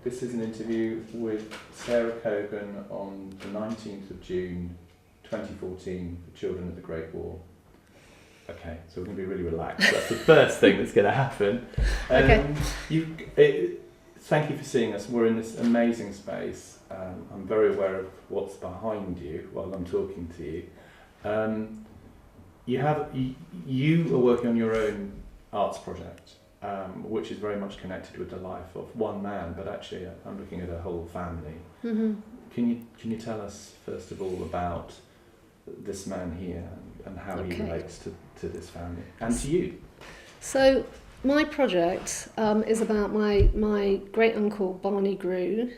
This is an interview with Sarah Kogan on the 19th of June 2014 for Children of the Great War. Okay, so we're going to be really relaxed. That's the first thing that's going to happen. Okay. Thank you for seeing us. We're in this amazing space. I'm very aware of what's behind you while I'm talking to you. You are working on your own arts project, which is very much connected with the life of one man, but actually I'm looking at a whole family. Mm-hmm. Can you tell us first of all about this man here and how he relates to this family and to you? So my project is about my great uncle Barney Grew,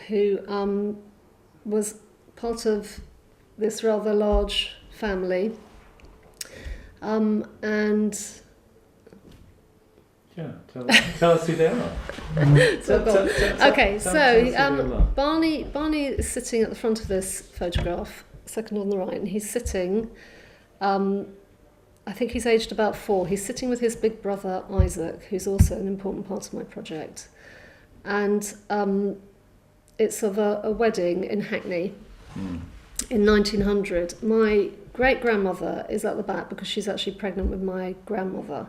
who was part of this rather large family, and yeah, tell us who they are. Barney is sitting at the front of this photograph, second on the right, and he's sitting. I think he's aged about 4. He's sitting with his big brother Isaac, who's also an important part of my project, and it's of a wedding in Hackney in 1900. My great-grandmother is at the back because she's actually pregnant with my grandmother,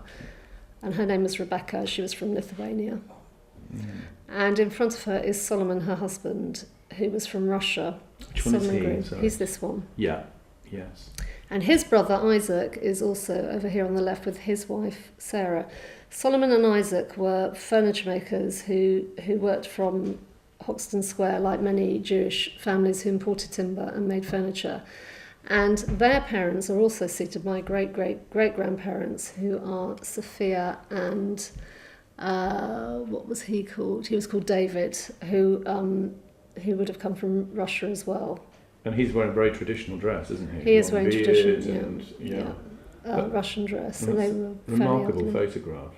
and her name was Rebecca. She was from Lithuania. And in front of her is Solomon, her husband, who was from Russia. Which one is he? He's this one. Yeah, yes. And his brother Isaac is also over here on the left with his wife Sarah. Solomon and Isaac were furniture makers who worked from Hoxton Square, like many Jewish families who imported timber and made furniture. And their parents are also seated, my great-great-great-grandparents, who are Sophia and what was he called? He was called David, who would have come from Russia as well. And he's wearing a very traditional dress, isn't he? He is wearing traditional, and, Russian dress. And they were remarkable photograph.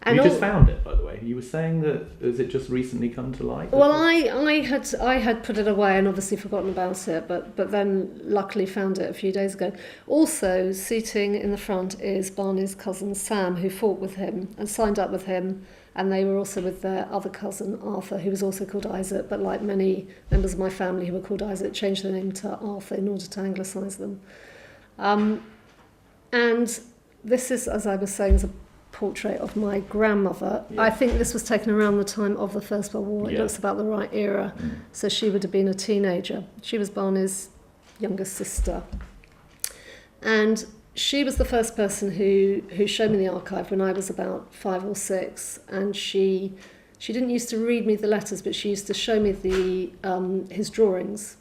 And you just found it, by the way. You were saying that has it just recently come to light? Well, I had put it away and obviously forgotten about it, but then luckily found it a few days ago. Also, seating in the front is Barney's cousin Sam, who fought with him and signed up with him, and they were also with their other cousin Arthur, who was also called Isaac, but like many members of my family who were called Isaac, changed their name to Arthur in order to anglicise them. And this is, as I was saying, is a portrait of my grandmother. Yeah. I think this was taken around the time of the First World War. It looks about the right era. So she would have been a teenager. She was Barney's younger sister. And she was the first person who showed me the archive when I was about 5 or 6. And she didn't used to read me the letters, but she used to show me his drawings.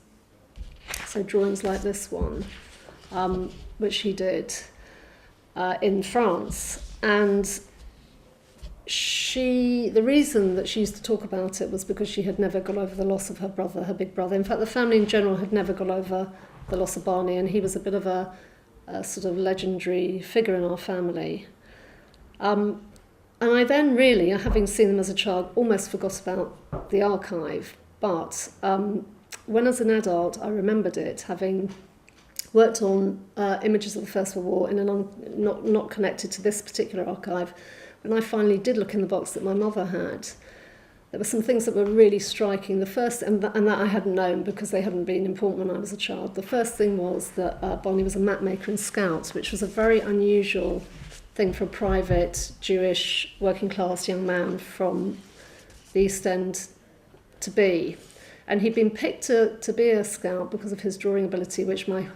So drawings like this one, which he did in France. And the reason that she used to talk about it was because she had never got over the loss of her brother, her big brother. In fact, the family in general had never got over the loss of Barney, and he was a bit of a sort of legendary figure in our family. And I then really, having seen them as a child, almost forgot about the archive. But when as an adult, I remembered it, having worked on images of the First World War in not connected to this particular archive. When I finally did look in the box that my mother had, there were some things that were really striking. The first, and that I hadn't known because they hadn't been important when I was a child. The first thing was that Barney was a map maker in Scouts, which was a very unusual thing for a private Jewish working class young man from the East End to be. And he'd been picked to be a scout because of his drawing ability, which most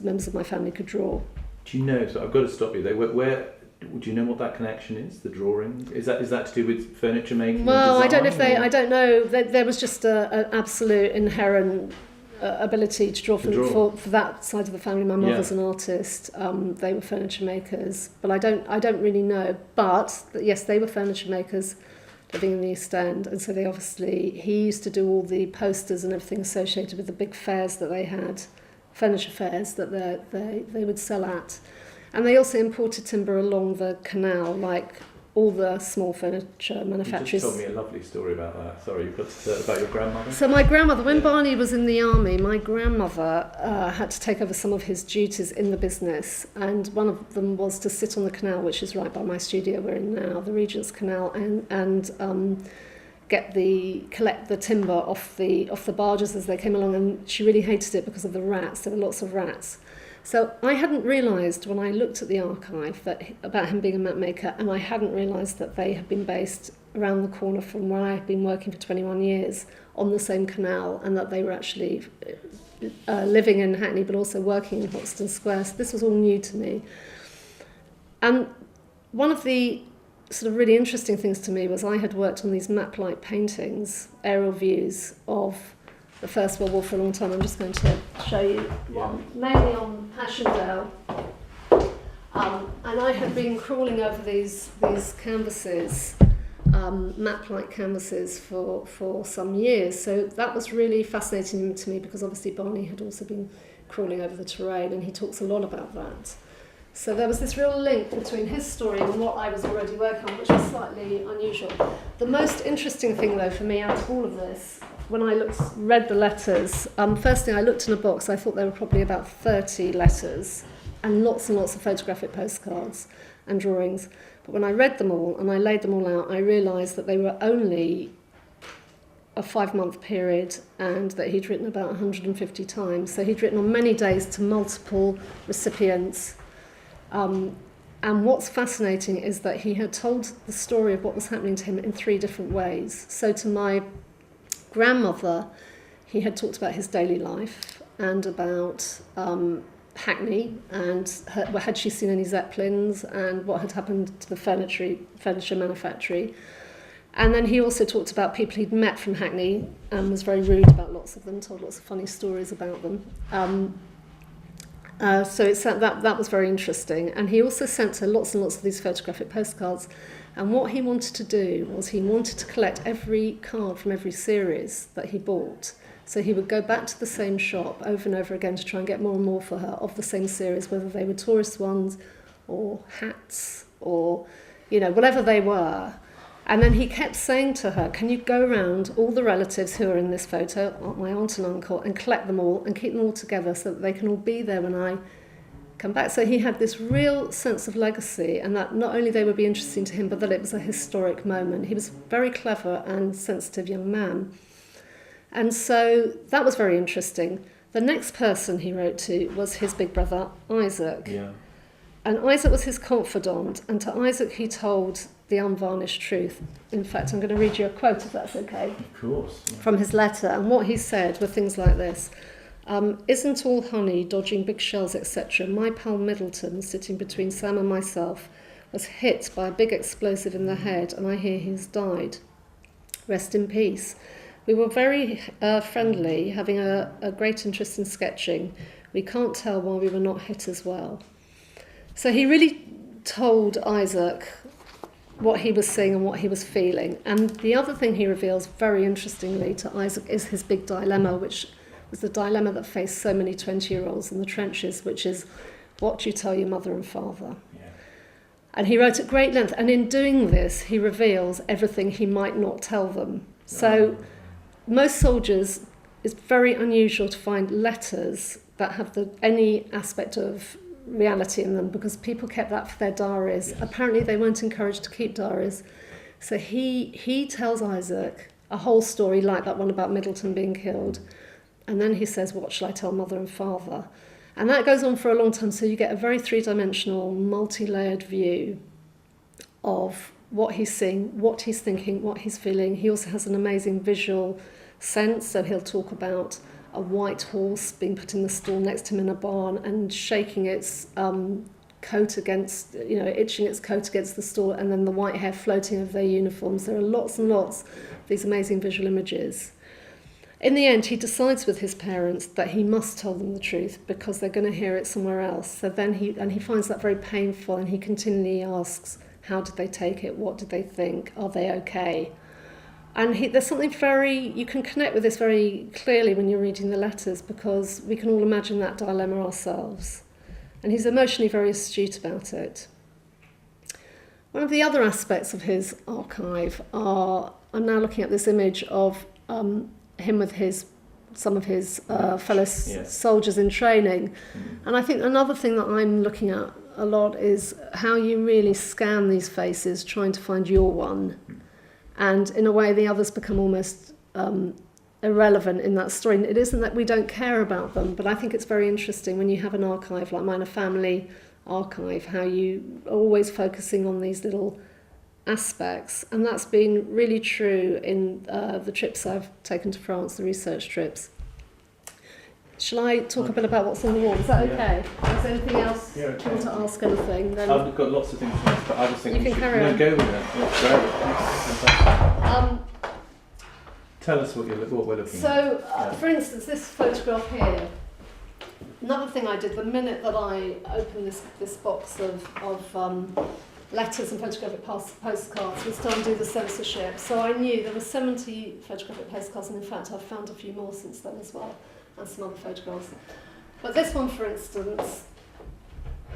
members of my family could draw. Do you know, so I've got to stop you there, where do you know what that connection is, the drawing? Is that to do with furniture making? Well, and I don't know design, I don't know, there was just an absolute inherent ability to draw. For that side of the family. My mother's an artist, they were furniture makers, but I don't really know. But yes, they were furniture makers living in the East End, and so he used to do all the posters and everything associated with the big fairs that they had, furniture fairs that they would sell at. And they also imported timber along the canal, like all the small furniture You manufacturers. just told me a lovely story about that. Sorry, you've got to say about your grandmother? So my grandmother, when Barney was in the army, my grandmother had to take over some of his duties in the business, and one of them was to sit on the canal, which is right by my studio we're in now, the Regent's Canal, and collect the timber off the barges as they came along, and she really hated it because of the rats. There were lots of rats. So I hadn't realised when I looked at the archive about him being a map maker, and I hadn't realised that they had been based around the corner from where I had been working for 21 years on the same canal, and that they were actually living in Hackney but also working in Hoxton Square. So this was all new to me. And one of the sort of really interesting things to me was I had worked on these map-like paintings, aerial views of the First World War for a long time. I'm just going to show you one, mainly on Passchendaele. And I had been crawling over these canvases, map-like canvases for some years. So that was really fascinating to me because obviously Barney had also been crawling over the terrain, and he talks a lot about that. So there was this real link between his story and what I was already working on, which was slightly unusual. The most interesting thing, though, for me out of all of this, when I read the letters, first thing I looked in a box, I thought there were probably about 30 letters and lots of photographic postcards and drawings. But when I read them all and I laid them all out, I realised that they were only a 5-month period and that he'd written about 150 times. So he'd written on many days to multiple recipients. And what's fascinating is that he had told the story of what was happening to him in 3 different ways. So to my grandmother, he had talked about his daily life and about Hackney and had she seen any Zeppelins and what had happened to the furniture manufactory. And then he also talked about people he'd met from Hackney and was very rude about lots of them, told lots of funny stories about them. So that was very interesting. And he also sent her lots and lots of these photographic postcards. And what he wanted to do was he wanted to collect every card from every series that he bought. So he would go back to the same shop over and over again to try and get more and more for her of the same series, whether they were tourist ones or hats or, whatever they were. And then he kept saying to her, can you go around all the relatives who are in this photo, my aunt and uncle, and collect them all and keep them all together so that they can all be there when I come back. So he had this real sense of legacy, and that not only they would be interesting to him, but that it was a historic moment. He was a very clever and sensitive young man. And so that was very interesting. The next person he wrote to was his big brother, Isaac. Yeah. And Isaac was his confidant, and to Isaac he told the unvarnished truth. In fact, I'm going to read you a quote, if that's okay. Of course. Yeah. From his letter, and what he said were things like this. Isn't all honey, dodging big shells, etc. My pal Middleton, sitting between Sam and myself, was hit by a big explosive in the head, and I hear he's died. Rest in peace. We were very friendly, having a great interest in sketching. We can't tell why we were not hit as well. So he really told Isaac what he was seeing and what he was feeling. And the other thing he reveals very interestingly to Isaac is his big dilemma, which was the dilemma that faced so many 20-year-olds in the trenches, which is, what do you tell your mother and father? Yeah. And he wrote at great length, and in doing this, he reveals everything he might not tell them. So most soldiers, it's very unusual to find letters that have any aspect of reality in them, because people kept that for their diaries. Yes. Apparently they weren't encouraged to keep diaries. So he tells Isaac a whole story like that one about Middleton being killed, and then he says, what shall I tell mother and father? And that goes on for a long time, so you get a very 3-dimensional, multi-layered view of what he's seeing, what he's thinking, what he's feeling. He also has an amazing visual sense, so he'll talk about a white horse being put in the stall next to him in a barn and shaking its coat against, itching its coat against the stall, and then the white hair floating over their uniforms. There are lots and lots of these amazing visual images. In the end, he decides with his parents that he must tell them the truth because they're going to hear it somewhere else. So then he finds that very painful, and he continually asks, how did they take it? What did they think? Are they okay? And there's something you can connect with this very clearly when you're reading the letters, because we can all imagine that dilemma ourselves. And he's emotionally very astute about it. One of the other aspects of his archive I'm now looking at this image of him with some of his fellow soldiers in training. And I think another thing that I'm looking at a lot is how you really scan these faces, trying to find your one. And in a way, the others become almost irrelevant in that story. And it isn't that we don't care about them, but I think it's very interesting when you have an archive like mine, a family archive, how you are always focusing on these little aspects. And that's been really true in the trips I've taken to France, the research trips. Shall I talk a bit about what's on the wall? Is that okay? Is there anything else you want to ask anything? Then I've got lots of things to ask, but I just think you can carry on. Go with it. That's great. Tell us what we're looking at. So, for instance, this photograph here. Another thing I did the minute that I opened this box of letters and photographic postcards was to undo the censorship. So I knew there were 70 photographic postcards, and in fact I've found a few more since then as well, and some other photographs. But this one, for instance,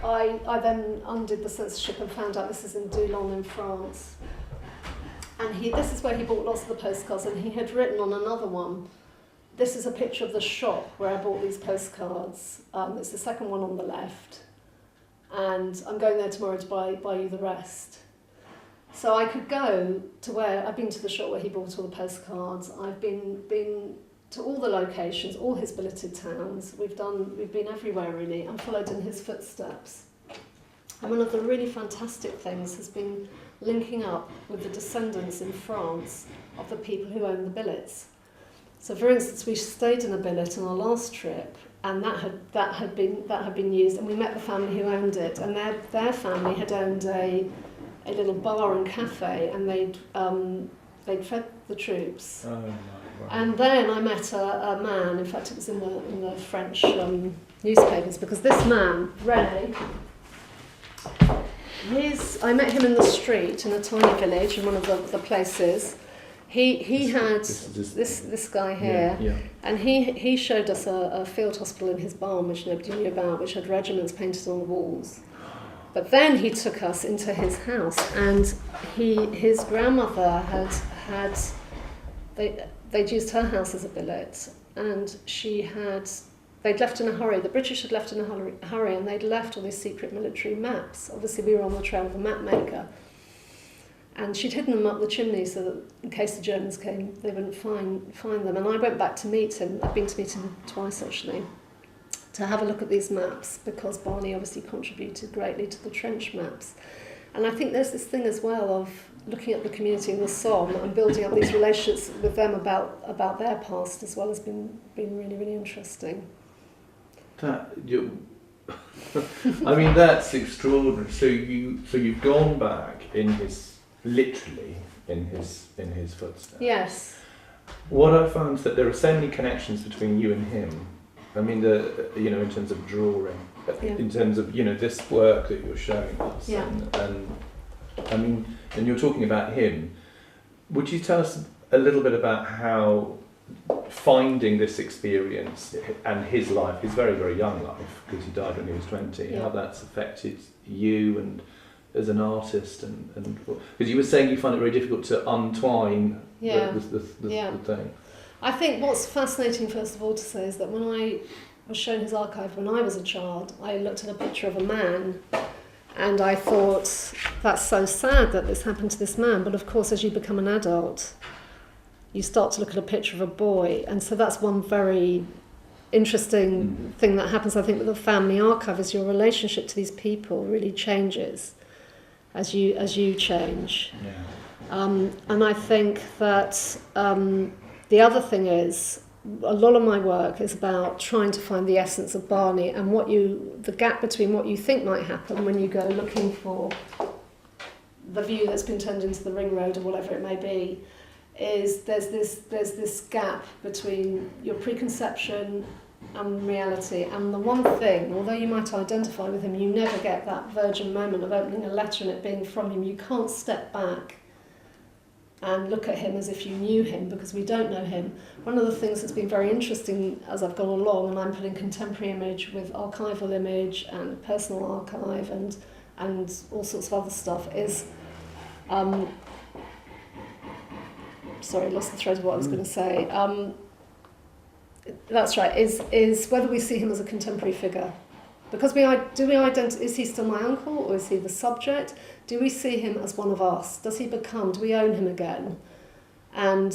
I then undid the censorship and found out this is in Toulon in France. And this is where he bought lots of the postcards, and he had written on another one, this is a picture of the shop where I bought these postcards. It's the second one on the left. And I'm going there tomorrow to buy you the rest. So I could go to where, I've been to the shop where he bought all the postcards. I've been to all the locations, all his billeted towns. We've been everywhere really, and followed in his footsteps. And one of the really fantastic things has been linking up with the descendants in France of the people who own the billets. So for instance, we stayed in a billet on our last trip, and that had been used, and we met the family who owned it, and their family had owned a little bar and cafe, and they'd fed the troops. Oh, my. And then I met a man, in fact it was in the French newspapers, because this man, René, I met him in the street in a tiny village in one of the places. He had this guy here, and he showed us a field hospital in his barn which nobody knew about, which had regiments painted on the walls. But then he took us into his house, and his grandmother they'd used her house as a billet, and they'd left in a hurry. The British had left in a hurry, and they'd left all these secret military maps. Obviously, we were on the trail of a map maker, and she'd hidden them up the chimney so that in case the Germans came, they wouldn't find them. And I went back to meet him. I've been to meet him twice actually, to have a look at these maps, because Barney obviously contributed greatly to the trench maps. And I think there's this thing as well of looking at the community in the Somme and building up these relationships with them about their past as well has been really, really interesting. I mean, that's extraordinary. So you've gone back literally in his footsteps. Yes. What I found is that there are so many connections between you and him. I mean, in terms of drawing, in terms of this work that you're showing us, and I mean, and you're talking about him. Would you tell us a little bit about how finding this experience and his life, his very, very young life, because he died when he was 20, how that's affected you and as an artist, and because you were saying you find it very difficult to untwine the thing. I think what's fascinating, first of all, to say is that when I was shown his archive when I was a child, I looked at a picture of a man, and I thought, that's so sad that this happened to this man. But of course, as you become an adult, you start to look at a picture of a boy. And so that's one very interesting thing that happens, I think, with the family archive, is your relationship to these people really changes as you change. And I think that the other thing is, a lot of my work is about trying to find the essence of Barney, and the gap between what you think might happen when you go looking for the view that's been turned into the ring road or whatever it may be, is there's this gap between your preconception and reality. And the one thing, although you might identify with him, you never get that virgin moment of opening a letter and it being from him. You can't step back and look at him as if you knew him, because we don't know him. One of the things that's been very interesting as I've gone along, and I'm putting contemporary image with archival image and personal archive and all sorts of other stuff, is Sorry, lost the thread of what I was going to say. That's right. Is whether we see him as a contemporary figure, because is he still my uncle, or is he the subject? Do we see him as one of us? Does he become? Do we own him again? And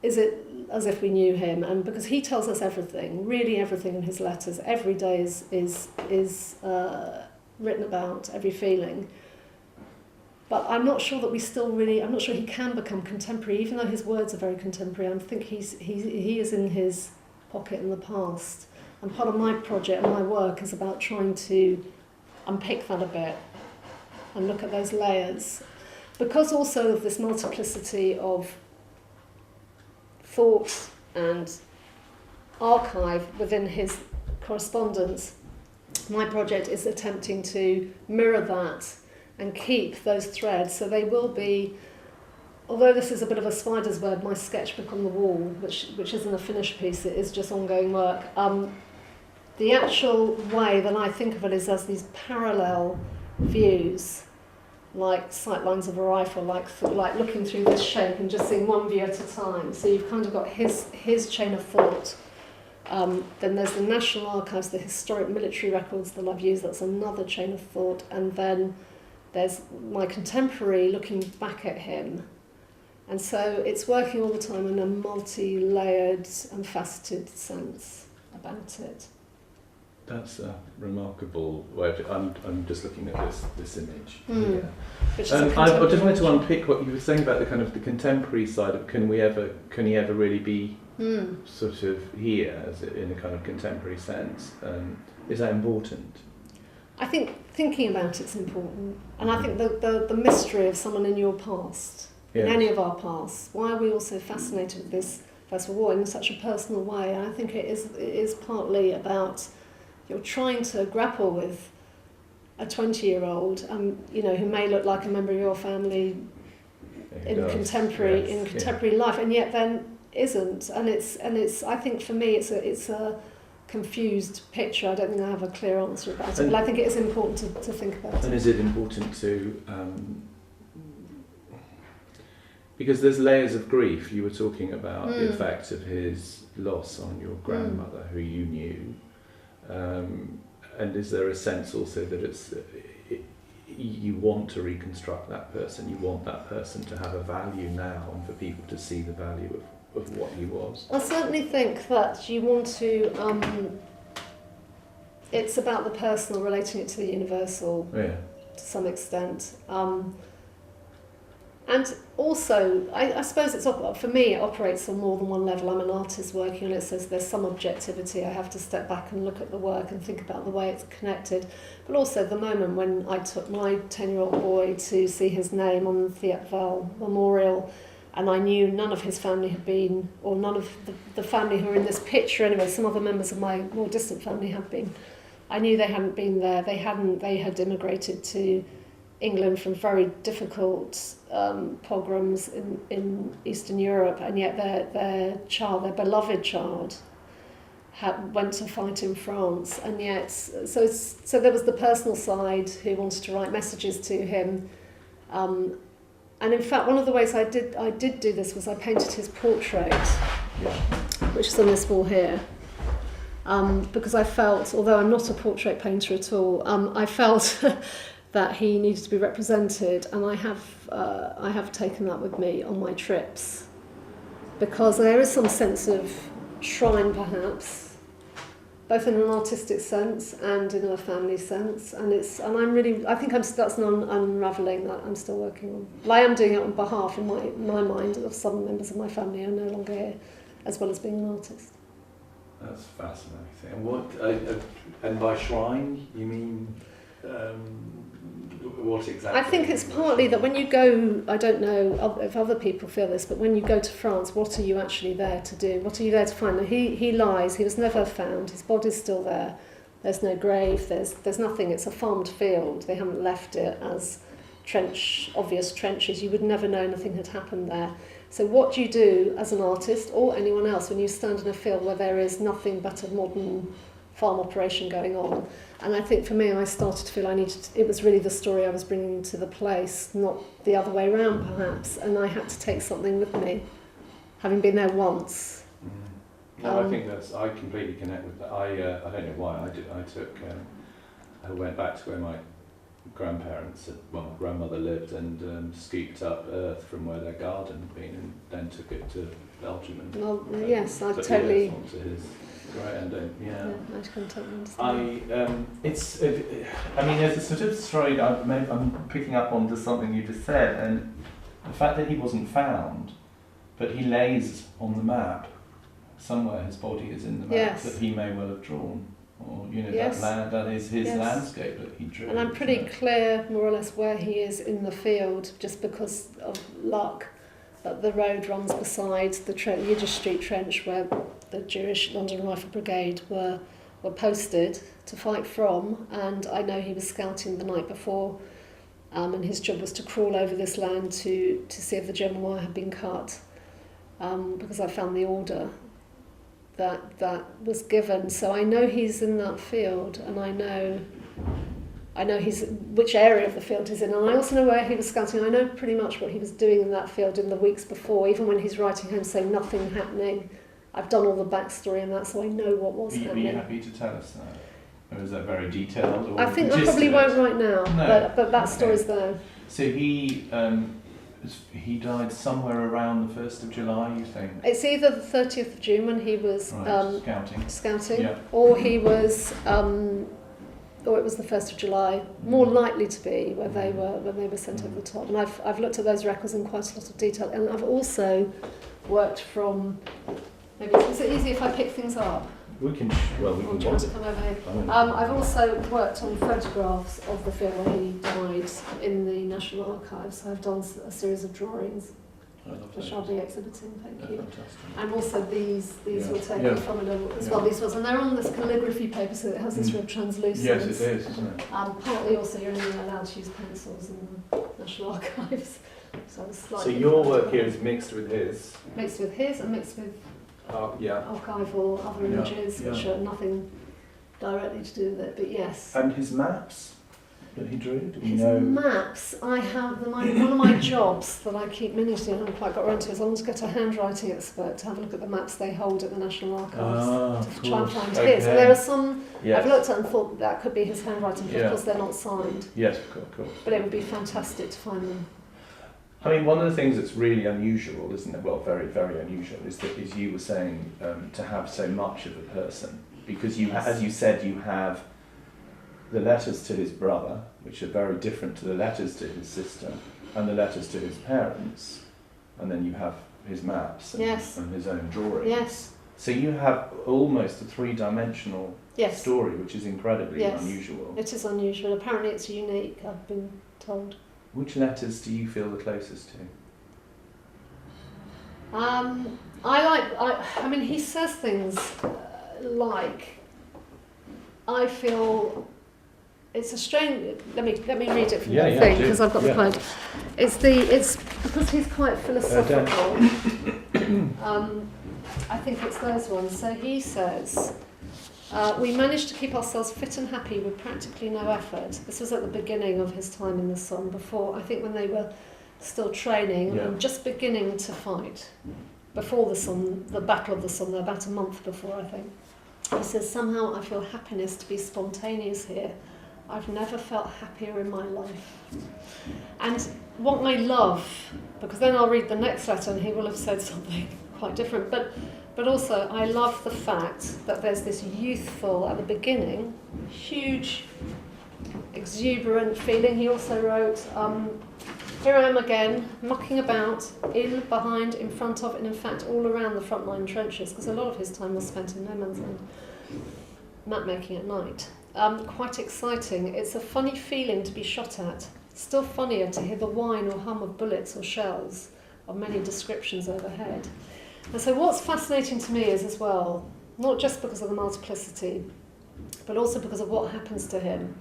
is it as if we knew him? And because he tells us everything, really everything in his letters, every day is written about, every feeling. But I'm not sure that I'm not sure he can become contemporary, even though his words are very contemporary. I think he is in his pocket in the past. And part of my project and my work is about trying to unpick that a bit and look at those layers. Because also of this multiplicity of thought and archive within his correspondence, my project is attempting to mirror that and keep those threads. So they will be, although this is a bit of a spider's web, my sketchbook on the wall, which isn't a finished piece, it is just ongoing work. The actual way that I think of it is as these parallel views, like sight lines of a rifle, like looking through this shape and just seeing one view at a time. So you've kind of got his chain of thought. Then there's the National Archives, the historic military records that I've used, that's another chain of thought. And then there's my contemporary looking back at him. And so it's working all the time in a multi-layered and faceted sense about it. That's a remarkable way of, I'm just looking at this image. Yeah. I just wanted to unpick what you were saying about the kind of the contemporary side of can he ever really be sort of here as in a kind of contemporary sense? Is that important? I think thinking about it's important, and I think the mystery of someone in your past, in any of our pasts, why are we all so fascinated with this First World War in such a personal way? And I think it is partly about you're trying to grapple with a 20-year-old, who may look like a member of your family in contemporary life, and yet then isn't. And it's. I think for me, it's a confused picture. I don't think I have a clear answer about it, but I think it is important to think about it. And is it important to? Because there's layers of grief. You were talking about the effect of his loss on your grandmother, who you knew. And is there a sense also that you want to reconstruct that person, you want that person to have a value now and for people to see the value of what he was? I certainly think that you want to, it's about the personal, relating it to the universal to some extent. And also, I suppose for me, it operates on more than one level. I'm an artist working on it, so there's some objectivity. I have to step back and look at the work and think about the way it's connected. But also the moment when I took my 10-year-old boy to see his name on the Thiepval Memorial, and I knew none of his family had been, or none of the family who are in this picture anyway, some other members of my more distant family had been. I knew they hadn't been there. They had immigrated to England from very difficult pogroms in Eastern Europe, and yet their beloved child, went to fight in France, and yet so there was the personal side who wanted to write messages to him, and in fact one of the ways I did do this was I painted his portrait, which is on this wall here. Because I felt, although I'm not a portrait painter at all, I felt that he needed to be represented, and I have taken that with me on my trips, because there is some sense of shrine, perhaps, both in an artistic sense and in a family sense, and I think that's an unravelling that I'm still working on. Well, I am doing it on behalf, in my mind, of some members of my family who are no longer here, as well as being an artist. That's fascinating. And what? And by shrine, you mean? What exactly? I think it's partly that when you go, I don't know if other people feel this, but when you go to France, what are you actually there to do? What are you there to find? He lies. He was never found. His body's still there. There's no grave. There's nothing. It's a farmed field. They haven't left it as obvious trenches. You would never know anything had happened there. So what do you do as an artist or anyone else when you stand in a field where there is nothing but a modern farm operation going on. And I think for me, I started to feel it was really the story I was bringing to the place, not the other way around perhaps, and I had to take something with me, having been there once. No, I think I completely connect with that. I don't know why I went back to where my grandparents, my grandmother lived, and scooped up earth from where their garden had been, and then took it to Belgium. And, well, yes, I put the totally. earth onto his ground. Yeah, I can totally understand. There's a sort of story. I'm picking up on to something you just said, and the fact that he wasn't found, but he lays on the map somewhere. His body is in the map that he may well have drawn. Or that is his landscape that he drew. And I'm pretty clear, more or less, where he is in the field, just because of luck. But the road runs beside the Yiddish Street Trench, where the Jewish London Rifle Brigade were posted to fight from. And I know he was scouting the night before, and his job was to crawl over this land to see if the German wire had been cut, because I found the order that was given. So I know he's in that field, and I know which area of the field he's in, and I also know where he was scouting. I know pretty much what he was doing in that field in the weeks before, even when he's writing home saying nothing happening. I've done all the backstory and that, so I know what was happening. Are you happy to tell us that? Or is that very detailed? Or I think I probably won't right now, but that story's there. So he died somewhere around the 1st of July, you think? It's either the 30th of June when he was scouting, or he was, or it was the 1st of July, more likely to be when they were sent over the top. And I've looked at those records in quite a lot of detail, and I've also worked from. Maybe is it easy if I pick things up? We can. Well, we can. Try to come over here. I've also worked on photographs of the field where he died in the National Archives. So I've done a series of drawings, which I'll be exhibiting. Thank you. Fantastic. And also these were taken from as well. These ones, and they're on this calligraphy paper, so it has this real translucence. Yes, it is, isn't it? Partly also you're only allowed to use pencils in the National Archives. So your work here is mixed with his. Mixed with his and mixed with archival other images which are nothing directly to do with it, but yes. And his maps that he drew? Maps, I have one of my jobs that I keep meaning to do and haven't quite got around to is I want to get a handwriting expert to have a look at the maps they hold at the National Archives to try and find his. And there are some I've looked at and thought that could be his handwriting, but of course they're not signed. Yes, of course. But it would be fantastic to find them. I mean, one of the things that's really unusual, isn't it? Well, very, very unusual, is you were saying to have so much of a person, because as you said, you have the letters to his brother, which are very different to the letters to his sister, and the letters to his parents, and then you have his maps and his own drawings. Yes. So you have almost a three-dimensional story, which is incredibly unusual. It is unusual. Apparently, it's unique. I've been told. Which letters do you feel the closest to? I mean, he says things like, I feel, it's a strange, let me read it from the thing, because I've got the quote. It's because he's quite philosophical. I think it's those ones. So he says, we managed to keep ourselves fit and happy with practically no effort. This was at the beginning of his time in the Somme, before, I think when they were still training and just beginning to fight. Before the Somme, the Battle of the Somme, about a month before, I think. He says, somehow I feel happiness to be spontaneous here. I've never felt happier in my life. And what I love, because then I'll read the next letter and he will have said something quite different, but also I love the fact that there's this youthful, at the beginning, huge, exuberant feeling. He also wrote, here I am again, mucking about, in, behind, in front of, and in fact all around the frontline trenches, because a lot of his time was spent in no man's land, map making at night. Quite exciting. It's a funny feeling to be shot at. Still funnier to hear the whine or hum of bullets or shells of many descriptions overhead. And so what's fascinating to me is as well, not just because of the multiplicity, but also because of what happens to him.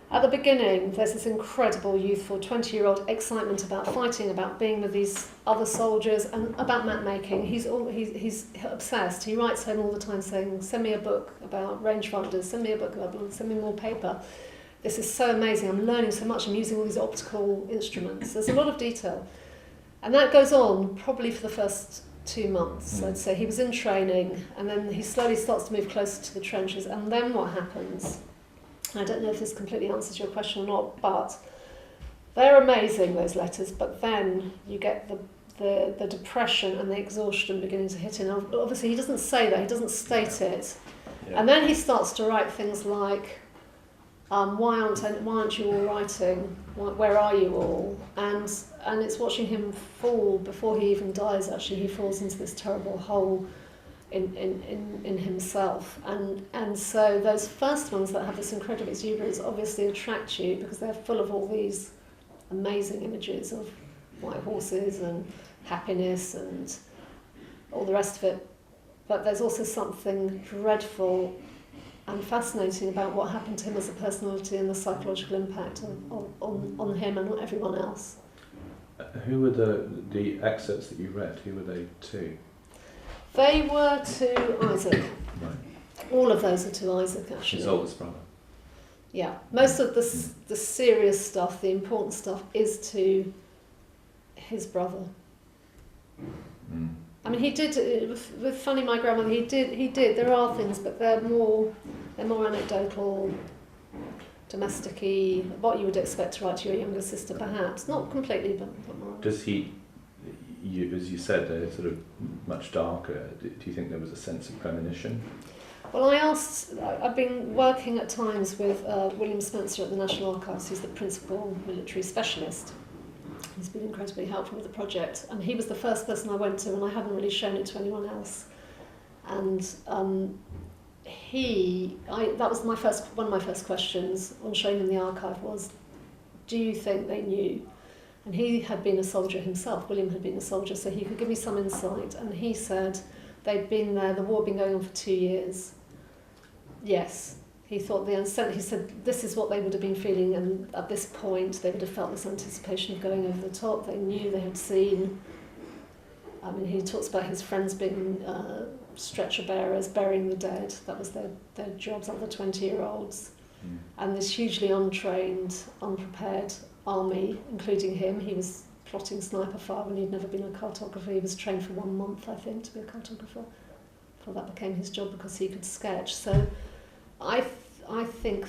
At the beginning, there's this incredible youthful 20-year-old excitement about fighting, about being with these other soldiers, and about map making. He's obsessed. He writes home all the time saying, send me a book about rangefinders, send me a book about, send me more paper. This is so amazing. I'm learning so much. I'm using all these optical instruments. There's a lot of detail. And that goes on probably for the first 2 months, I'd say. He was in training, and then he slowly starts to move closer to the trenches. And then what happens? I don't know if this completely answers your question or not, but they're amazing, those letters. But then you get the depression and the exhaustion beginning to hit him. Obviously, he doesn't say that. He doesn't state it. Yeah. And then he starts to write things like, why aren't you all writing? Where are you all? And it's watching him fall before he even dies. Actually, he falls into this terrible hole in himself. And so those first ones that have this incredible exuberance obviously attract you because they're full of all these amazing images of white horses and happiness and all the rest of it. But there's also something dreadful and fascinating about what happened to him as a personality and the psychological impact on him and everyone else. Who were the excerpts that you read? Who were they to? They were to Isaac. Right. All of those are to Isaac, actually. His oldest brother. Yeah. Most of the serious stuff, the important stuff, is to his brother. Mm. I mean, he did with Funny My Grandmother. He did. There are things, but they're more anecdotal, domestic-y, what you would expect to write to your younger sister, perhaps. Not completely, but more. Does he? As you said, they're sort of much darker. Do you think there was a sense of premonition? Well, I've been working at times with William Spencer at the National Archives, who's the principal military specialist. He's been incredibly helpful with the project, and he was the first person I went to, and I hadn't really shown it to anyone else. And that was one of my first questions on showing him the archive was, do you think they knew? And he had been a soldier himself. William had been a soldier, so he could give me some insight. And he said they'd been there. The war had been going on for 2 years. Yes. He thought he said this is what they would have been feeling, and at this point they would have felt this anticipation of going over the top. They knew, they had seen. I mean, he talks about his friends being stretcher bearers, burying the dead. That was their jobs, other 20-year-olds. Mm. And this hugely untrained, unprepared army, including him. He was plotting sniper fire when he'd never been a cartographer. He was trained for 1 month, I think, to be a cartographer. Before that became his job because he could sketch. So I think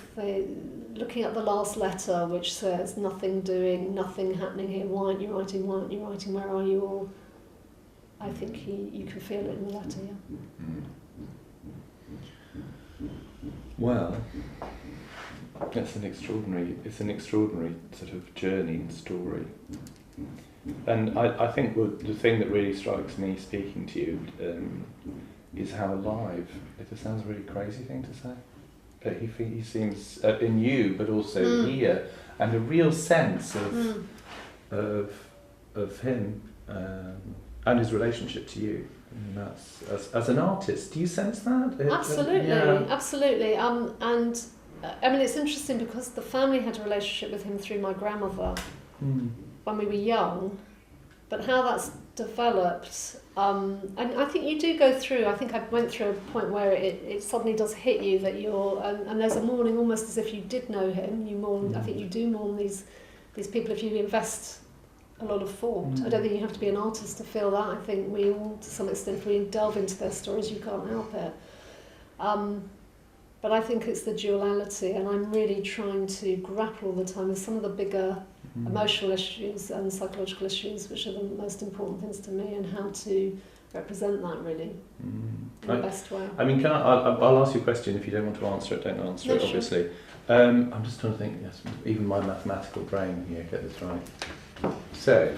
looking at the last letter, which says nothing doing, nothing happening here, why aren't you writing, where are you all? I think you can feel it in the letter, yeah. Mm. Well, it's an extraordinary sort of journey and story. And I think the thing that really strikes me speaking to you is how alive, it sounds a really crazy thing to say, but he seems in you, but also here, and a real sense of him and his relationship to you. And that's as an artist, do you sense that? Absolutely, yeah. Absolutely. And I mean, it's interesting because the family had a relationship with him through my grandmother when we were young, but how that's developed, and I think you do go through, I think I went through a point where it suddenly does hit you that you're, and there's a mourning almost as if you did know him, you mourn, I think you do mourn these people if you invest a lot of thought. I don't think you have to be an artist to feel that. I think we all, to some extent, if we delve into their stories, you can't help it. But I think it's the duality, and I'm really trying to grapple all the time with some of the bigger emotional issues and psychological issues, which are the most important things to me, and how to represent that really in the best way. I mean, I'll ask you a question. If you don't want to answer it, don't answer it, obviously. I'm just trying to think, yes, even my mathematical brain here, get this right. So,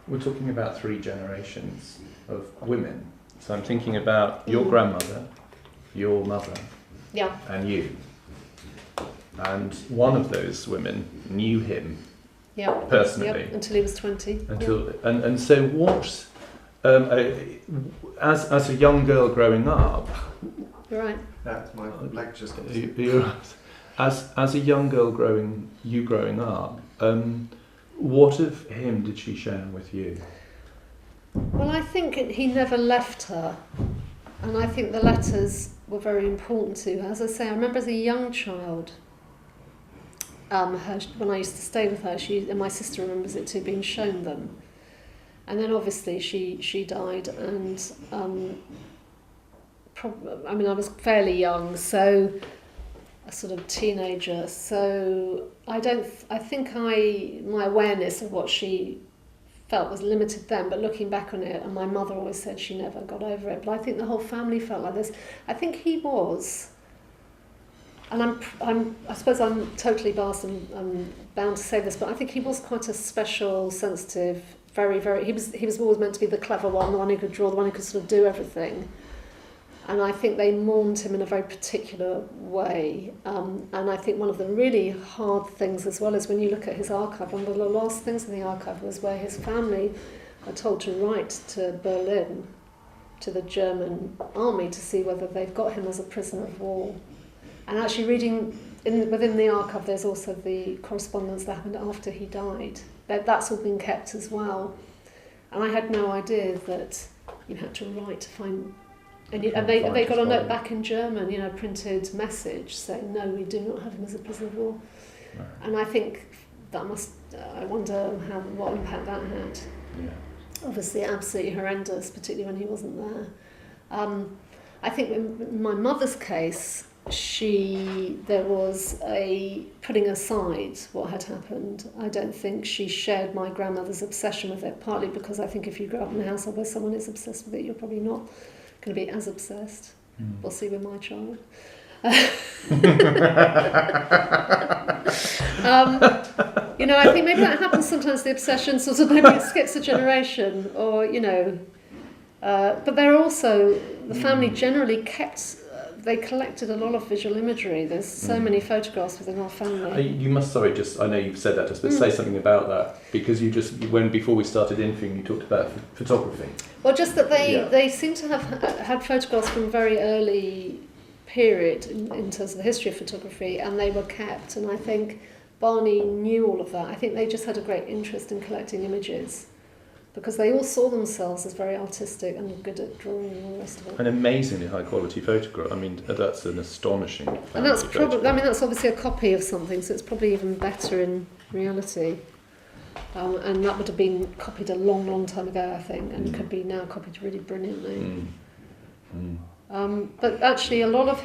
we're talking about 3 generations of women. So I'm thinking about your grandmother, your mother, and you. And one of those women knew him personally. Until he was 20. And so what, as a young girl growing up... You're right. That's my lecture's As a young girl growing up, what of him did she share with you? Well, I think he never left her, and I think the letters were very important to her. As I say, I remember as a young child, when I used to stay with her, and my sister remembers it too, being shown them. And then obviously she died, and I was fairly young, so a sort of teenager. So I think my awareness of what she felt was limited then. But looking back on it, and my mother always said she never got over it. But I think the whole family felt like this. I think he was. And I suppose I'm totally biased and I'm bound to say this, but I think he was quite a special, sensitive, very, very. He was always meant to be the clever one, the one who could draw, the one who could sort of do everything. And I think they mourned him in a very particular way. And I think one of the really hard things as well is when you look at his archive, one of the last things in the archive was where his family are told to write to Berlin, to the German army, to see whether they've got him as a prisoner of war. And actually reading within the archive, there's also the correspondence that happened after he died. That's all been kept as well. And I had no idea that you had to write to find... And they got a note back in German, printed message saying, no, we do not have him as a prisoner of war. Right. And I think that I wonder what impact that had. Yeah. Obviously absolutely horrendous, particularly when he wasn't there. I think in my mother's case, there was a putting aside what had happened. I don't think she shared my grandmother's obsession with it, partly because I think if you grow up in a household where someone is obsessed with it, you're probably not going to be as obsessed. We'll see with my child. I think maybe that happens sometimes, the obsession sort of maybe it skips a generation, or but they're also, the family generally they collected a lot of visual imagery. There's so many photographs within our family. You must, I know you've said that but say something about that, because before we started interviewing, you talked about photography. Well, just that they seem to have had photographs from a very early period in terms of the history of photography, and they were kept, and I think Barney knew all of that. I think they just had a great interest in collecting images, because they all saw themselves as very artistic and good at drawing and all the rest of it. An amazingly high quality photograph. I mean, that's an astonishing. And that's probably. I mean, that's obviously a copy of something, so it's probably even better in reality. And that would have been copied a long, long time ago, I think, and could be now copied really brilliantly. But actually, a lot of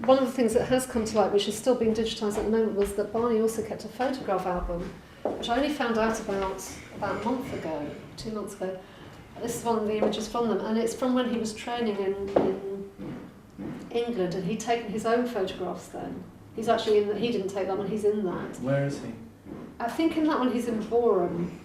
one of the things that has come to light, which is still being digitised at the moment, was that Barney also kept a photograph album, which I only found out about a month ago, 2 months ago. This is one of the images from them, and it's from when he was training in England, and he'd taken his own photographs then. He's actually he didn't take that one, he's in that. Where is he? I think in that one he's in Boreham.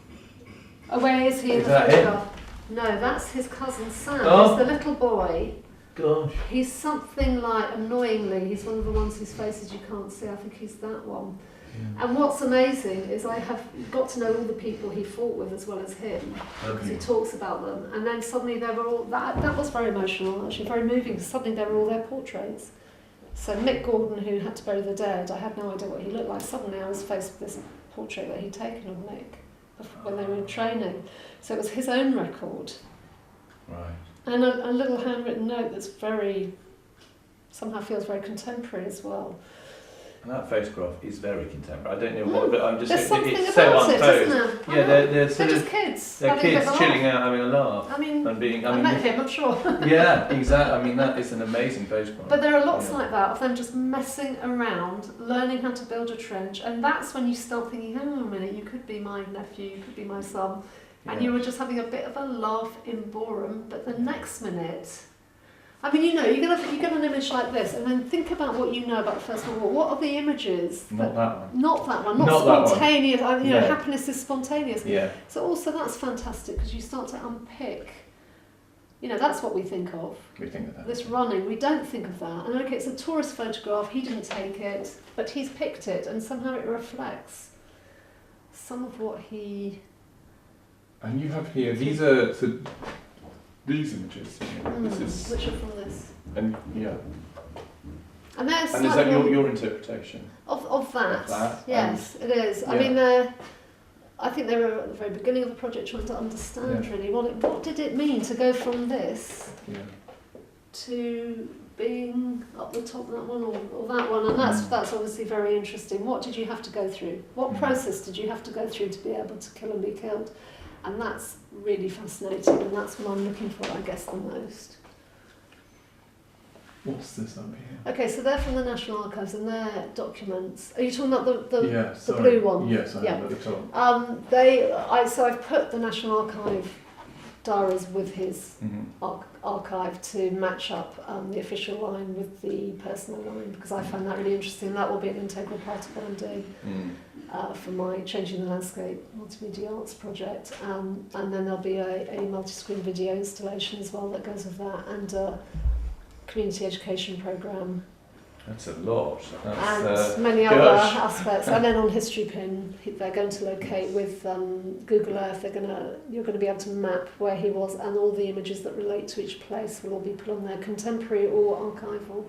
Oh, where is he in is the that photograph? Him? No, that's his cousin Sam. Oh. He's the little boy. Gosh. He's something like, annoyingly, he's one of the ones whose faces you can't see. I think he's that one. Yeah. And what's amazing is I have got to know all the people he fought with as well as him, because he talks about them. And then suddenly they were all, that was very emotional, actually, very moving. Suddenly they were all their portraits. So Mick Gordon, who had to bury the dead, I had no idea what he looked like. Suddenly I was faced with this portrait that he'd taken of Mick when they were in training. So it was his own record. Right. And a little handwritten note that's somehow feels very contemporary as well. And that photograph is very contemporary. I don't know what, but I'm just... There's something it's about so it, isn't there? Yeah, they're just kids. They're kids chilling out, having a laugh. I mean, and being, I met him, I'm sure. Yeah, exactly. I mean, that is an amazing photograph. But there are lots like that, of them just messing around, learning how to build a trench, and that's when you start thinking, hang on a minute, you could be my nephew, you could be my son, and you were just having a bit of a laugh in Boreham, but the next minute... I mean, you get an image like this, and then think about what you know about the First World War. What are the images? Not that one. Not that one. Not spontaneous. That one. Happiness is spontaneous. Yeah. So also that's fantastic, because you start to unpick. That's what we think of. We think of that. This running, we don't think of that. And okay, it's a tourist photograph. He didn't take it, but he's picked it, and somehow it reflects some of what he. And you have here. These are. These images. This is, which are from this? And yeah. And there's And is that your interpretation? Of that? Of that? Yes, it is. Yeah. I mean, I think they were at the very beginning of the project trying to understand really what did it mean to go from this to being up the top, that one or that one, and that's obviously very interesting. What did you have to go through? What process did you have to go through to be able to kill and be killed? And that's really fascinating, and that's what I'm looking for, I guess, the most. What's this up here? Okay, so they're from the National Archives and they're documents. Are you talking about the sorry. blue one? Yes, I am at the top. So I've put the National Archive diaries with his archive to match up the official line with the personal line, because I find that really interesting. That will be an integral part of what I'm doing for my Changing the Landscape multimedia arts project. And then there'll be a multi-screen video installation as well that goes with that, and a community education programme. That's a lot. And many other aspects. And then on History Pin, they're going to locate with Google Earth. You're going to be able to map where he was, and all the images that relate to each place will all be put on there, contemporary or archival.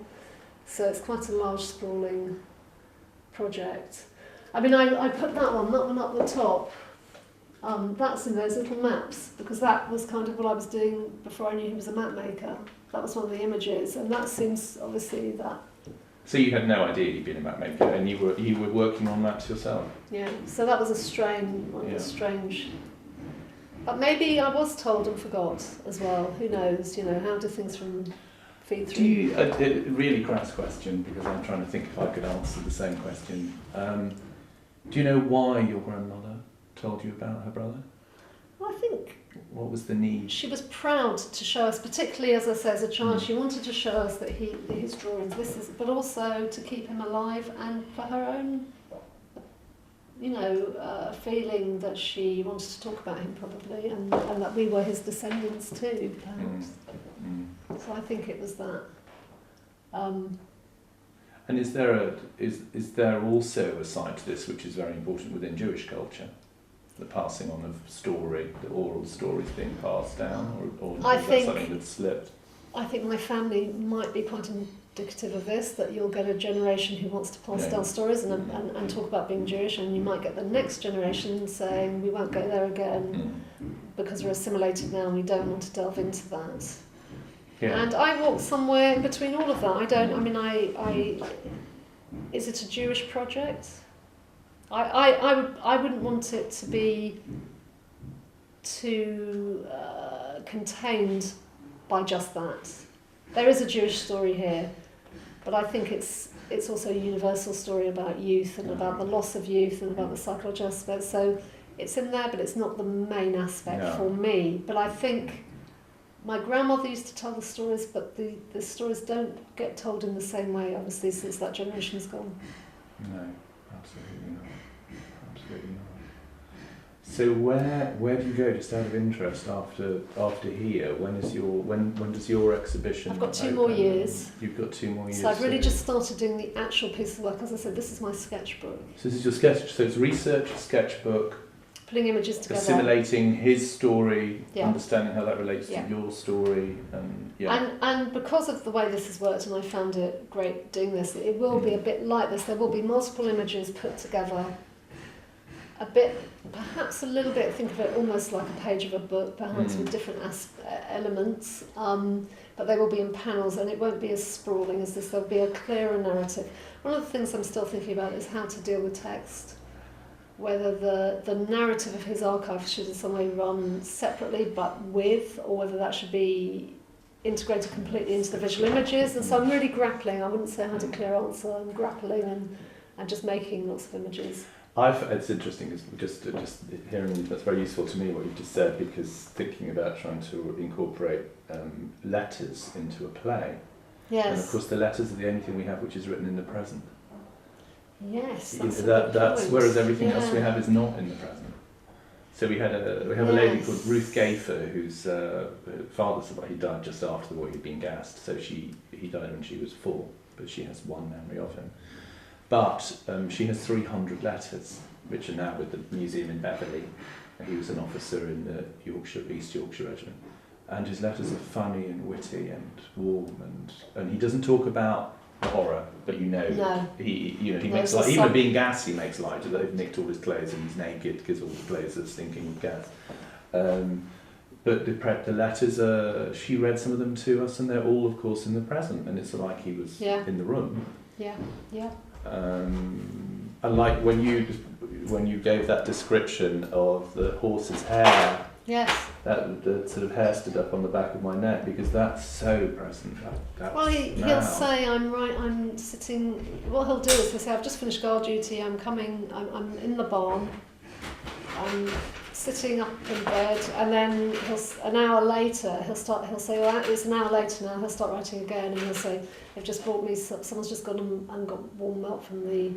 So it's quite a large, sprawling project. I mean, I put that one up the top. That's in those little maps, because that was kind of what I was doing before I knew he was a map maker. That was one of the images, and that seems obviously that. So you had no idea you'd been a map maker, and you were working on maps yourself. Yeah. So that was a strange. But maybe I was told and forgot as well. Who knows? How do things feed through? Do you a really crass question, because I'm trying to think if I could answer the same question. Do you know why your grandmother told you about her brother? Well, I think. What was the need? She was proud to show us, particularly as I say, as a child, she wanted to show us that his drawings, but also to keep him alive, and for her own, feeling that she wanted to talk about him probably, and that we were his descendants too, perhaps. So I think it was that. And is there also a side to this which is very important within Jewish culture? The passing on of story, the oral stories being passed down, or is that something that's slipped? I think my family might be quite indicative of this, that you'll get a generation who wants to pass down stories and talk about being Jewish, and you might get the next generation saying we won't go there again because we're assimilated now and we don't want to delve into that. Yeah. And I walk somewhere in between all of that. Is it a Jewish project? I wouldn't want it to be too contained by just that. There is a Jewish story here, but I think it's also a universal story about youth and about the loss of youth and about the psychological aspect. So it's in there, but it's not the main aspect for me. But I think my grandmother used to tell the stories, but the stories don't get told in the same way, obviously, since that generation's gone. No, absolutely not. Absolutely not. So where do you go, just out of interest, after here? When does your exhibition I've got 2 open? more years. You've got 2 more years. So I've really just started doing the actual piece of work. As I said, this is my sketchbook. So this is your sketch. So it's research, sketchbook. Putting images together. Assimilating his story, understanding how that relates to your story, and because of the way this has worked, and I found it great doing this, it will be a bit like this. There will be multiple images put together. Perhaps a little bit, think of it almost like a page of a book, perhaps with different elements, but they will be in panels, and it won't be as sprawling as this. There'll be a clearer narrative. One of the things I'm still thinking about is how to deal with text, whether the narrative of his archive should in some way run separately but with, or whether that should be integrated completely into the visual images. And so I'm really grappling. I wouldn't say I had a clear answer. I'm grappling and just making lots of images. It's interesting, just hearing, that's very useful to me what you've just said, because thinking about trying to incorporate letters into a play. Yes. And of course the letters are the only thing we have which is written in the present. Yes, that's whereas everything else we have is not in the present. So we have a lady called Ruth Gafer, whose father, he died just after the war. He'd been gassed, so he died when she was 4, but she has one memory of him. But she has 300 letters, which are now with the museum in Beverley. He was an officer in the East Yorkshire Regiment, and his letters are funny and witty and warm, and he doesn't talk about the horror, but No. he No, makes so light. Even some- being gas, he makes light. Although they've nicked all his clothes and he's naked because all the clothes are stinking with gas. But the letters, she read some of them to us, and they're all, of course, in the present, and it's like he was in the room. Yeah, yeah. And like when you gave that description of the horse's hair, Yes. that the sort of hair stood up on the back of my neck because that's so present. That's Well, now. he'll say, I'm sitting, what he'll do is he'll say, I've just finished guard duty, I'm I'm in the barn, I'm sitting up in bed, and then an hour later, he'll say, well, it's an hour later now, he'll start writing again, and he'll say, they've just brought me, someone's just gone and got warm milk from the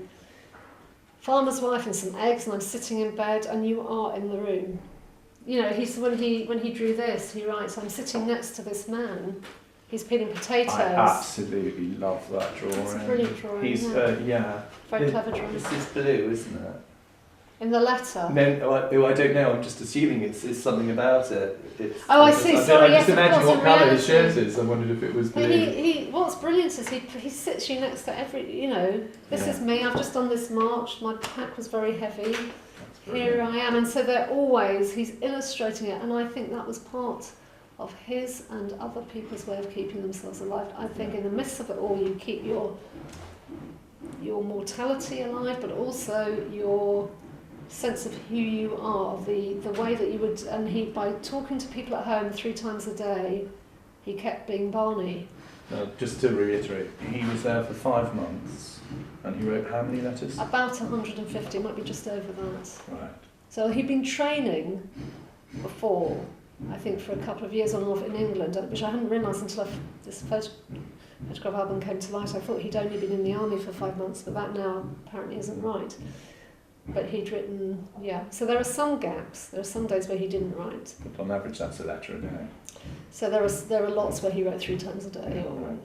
farmer's wife and some eggs, and I'm sitting in bed, and you are in the room. You know, when he drew this, he writes, I'm sitting next to this man. He's peeling potatoes. I absolutely love that drawing. It's a brilliant drawing. He's Very clever drawing. This is blue, isn't it? In the letter. No, I don't know. I'm just assuming it's something about it. I see. Sorry, I'm yes, just of imagining course, what in colour his reality. shirt is. I wondered if it was blue. But what's brilliant is he sits you next to every. You know, this is me. I've just done this march. My pack was very heavy. Here I am, and so he's illustrating it, and I think that was part of his and other people's way of keeping themselves alive. I think in the midst of it all, you keep your mortality alive, but also your sense of who you are, the way that you would, and by talking to people at home 3 times a day, he kept being Barney. Just to reiterate, he was there for 5 months, and he wrote how many letters? About 150, might be just over that. Right. So he'd been training before, I think for a couple of years on and off in England, which I hadn't realised until this photograph album came to light. I thought he'd only been in the army for 5 months, but that now apparently isn't right. But he'd written, so there are some gaps. There are some days where he didn't write. But on average, that's a letter a day. So there are lots where he wrote 3 times a day, or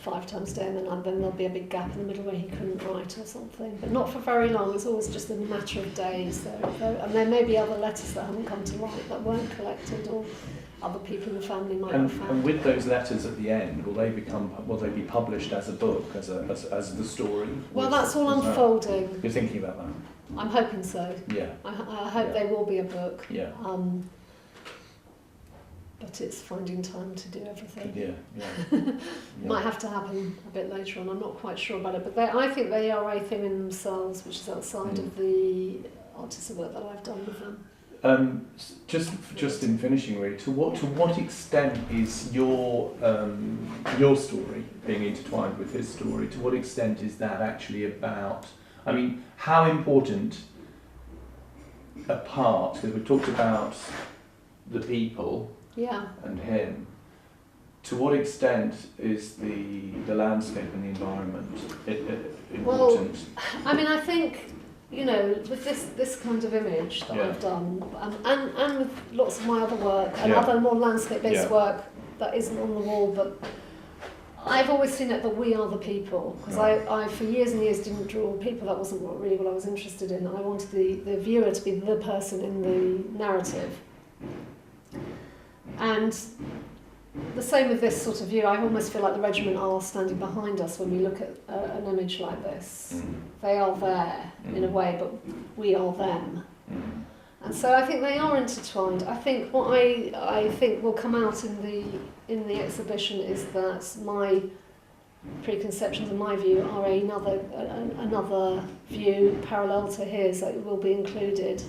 5 times a day, and then there'll be a big gap in the middle where he couldn't write or something. But not for very long. It's always just a matter of days. And there may be other letters that haven't come to light that weren't collected, or other people in the family might have found. And with those letters at the end, will they be published as a book, as the story? Well, that's all unfolding. You're thinking about that? I'm hoping so. Yeah. I hope they will be a book. Yeah. But it's finding time to do everything. Yeah. Might have to happen a bit later on. I'm not quite sure about it, but I think they are a thing in themselves, which is outside of the artistic work that I've done with them. Just in finishing, really, to what extent is your story being intertwined with his story? To what extent is that actually about? I mean, how important a part? Because we talked about the people. Yeah. And him. To what extent is the landscape and the environment important? Well, I mean, I think, with this kind of image that I've done, and with lots of my other work, and other more landscape-based work that isn't on the wall, but I've always seen it that we are the people, because I for years and years didn't draw people. That wasn't really what I was interested in. I wanted the viewer to be the person in the narrative. And the same with this sort of view. I almost feel like the regiment are standing behind us when we look at an image like this. They are there in a way, but we are them. And so I think they are intertwined. I think what I think will come out in the exhibition is that my preconceptions and my view are another view parallel to his that will be included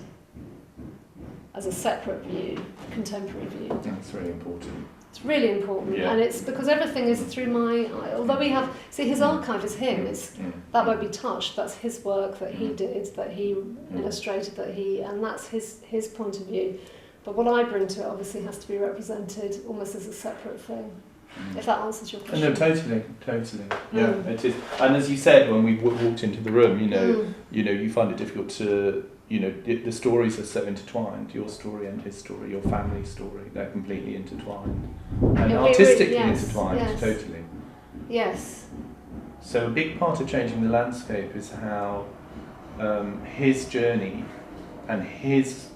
as a separate view, contemporary view. That's really important. It's really important, and it's because everything is through my. Although we have, his archive is him. That won't be touched. That's his work that he did, that he illustrated, and that's his point of view. But what I bring to it obviously has to be represented almost as a separate thing. If that answers your question. No, totally. Yeah, it is. And as you said when we walked into the room, you find it difficult to. The stories are so intertwined, your story and his story, your family story, they're completely intertwined. And artistically intertwined, totally. Yes. So a big part of changing the landscape is how his journey and his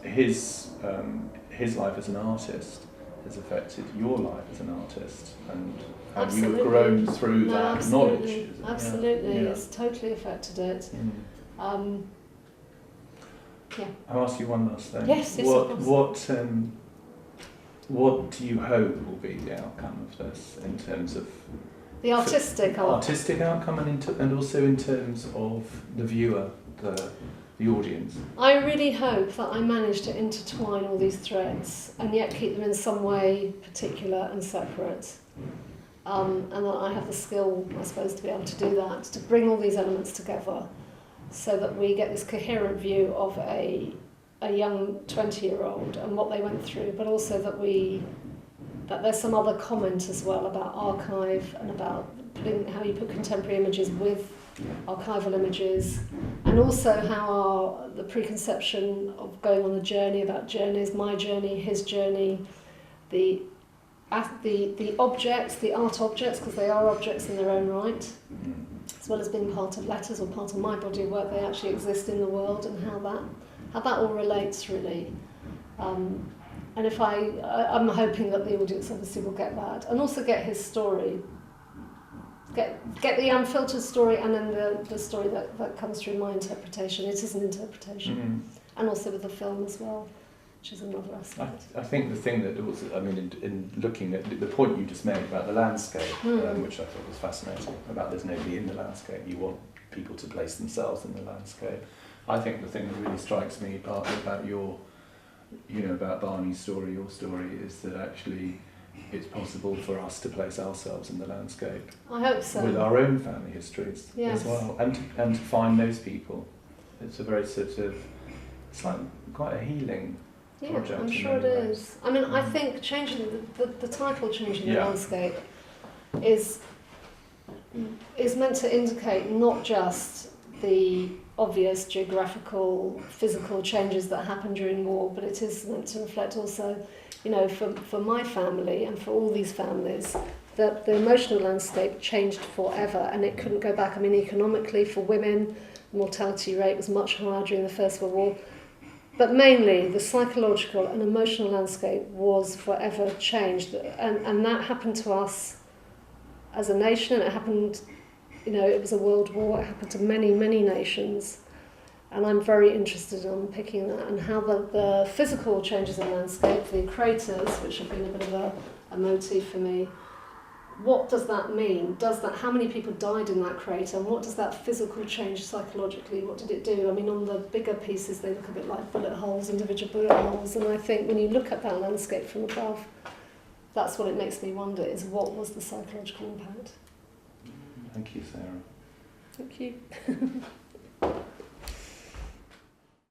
life as an artist has affected your life as an artist and how you Absolutely. have grown through that absolutely. knowledge. Is it? Absolutely, Yeah. it's totally affected it. Yeah. I'll ask you one last thing. Yes, of course. What do you hope will be the outcome of this in terms of The artistic outcome and also in terms of the viewer, the audience? I really hope that I manage to intertwine all these threads and yet keep them in some way particular and separate. And that I have the skill, I suppose, to be able to do that, to bring all these elements together so that we get this coherent view of a young 20-year-old and what they went through, but also that there's some other comment as well about archive and about how you put contemporary images with archival images, and also how the preconception of going on a journey, about journeys, my journey, his journey, the objects, the art objects, because they are objects in their own right, as well as being part of letters or part of my body of work, they actually exist in the world, and how that all relates really. And if I'm hoping that the audience obviously will get that, and also get his story, get the unfiltered story, and then the story that comes through my interpretation. It is an interpretation, and also with the film as well, which is another aspect. I think the thing that also, I mean, in looking at the point you just made about the landscape, which I thought was fascinating, about there's nobody in the landscape, you want people to place themselves in the landscape. I think the thing that really strikes me partly about about Barney's story, your story, is that actually it's possible for us to place ourselves in the landscape. I hope so. With our own family histories Yes. as well, and to find those people. It's a very sort of, it's like quite a healing project. I'm sure it is. I mean, I think changing the title, changing the landscape, is meant to indicate not just the obvious geographical, physical changes that happen during war, but it is meant to reflect also, for my family and for all these families, that the emotional landscape changed forever and it couldn't go back. I mean, economically, for women, the mortality rate was much higher during the First World War, but mainly the psychological and emotional landscape was forever changed, and that happened to us as a nation, and it happened, it was a world war, it happened to many, many nations, and I'm very interested in unpicking that, and how the physical changes in landscape, the craters, which have been a bit of a motif for me, what does that mean? How many people died in that crater, and what does that physical change psychologically, what did it do? I mean, on the bigger pieces, they look a bit like bullet holes, individual bullet holes, and I think when you look at that landscape from above, that's what it makes me wonder, is what was the psychological impact? Thank you, Sarah. Thank you.